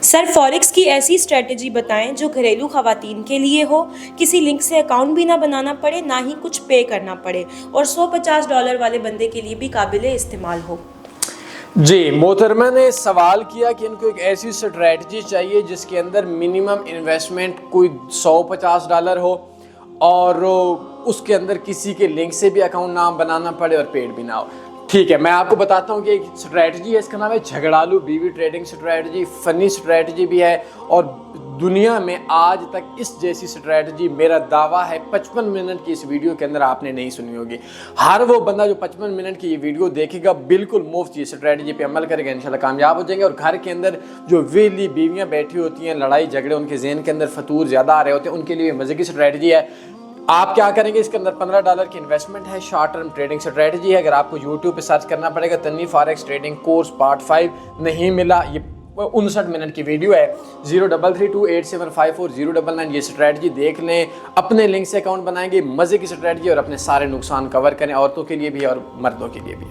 Sir forex की ऐसी strategy बताएं जो घरेलू खवातीन के लिए हो, किसी लिंक से अकाउंट भी ना बनाना पड़े, ना ही कुछ पे करना पड़े और $150 वाले बंदे के लिए भी काबिले इस्तेमाल हो। जी, मोहतरमा ने सवाल किया कि इनको एक ऐसी स्ट्रेटजी चाहिए जिसके अंदर मिनिमम इन्वेस्टमेंट कोई $150 हो और उसके अंदर किसी के लिंक से भी अकाउंट ना बनाना पड़े और पेड भी ना हो। ठीक है, मैं आपको बताता हूँ कि एक स्ट्रेटजी है, इसका नाम है झगड़ालू बीवी ट्रेडिंग स्ट्रेटजी। फनी स्ट्रेटजी भी है और दुनिया में आज तक इस जैसी स्ट्रेटजी मेरा दावा है 55 मिनट की इस वीडियो के अंदर आपने नहीं सुनी होगी। हर वो बंदा जो 55 मिनट की ये वीडियो देखेगा बिल्कुल मुफ्त ये स्ट्रेटजी पे अमल करेगा, इंशाल्लाह कामयाब हो जाएंगे। और घर के अंदर जो वेली बीवियाँ बैठी होती हैं, लड़ाई झगड़े उनके ज़हन के अंदर फतूर ज़्यादा आ रहे होते हैं, उनके लिए मज़े की स्ट्रेटजी है। आप क्या करेंगे, इसके अंदर $15 की इन्वेस्टमेंट है, शॉर्ट टर्म ट्रेडिंग स्ट्रेटजी है। अगर आपको यूट्यूब पे सर्च करना पड़ेगा Tanvi forex trading course part 5 नहीं मिला, ये 59 मिनट की वीडियो है। 0332875409 ये स्ट्रेटजी देख लें, अपने लिंक से अकाउंट बनाएंगे, मज़े की स्ट्रेटजी और अपने सारे नुकसान कवर करें, औरतों के लिए भी और मर्दों के लिए भी।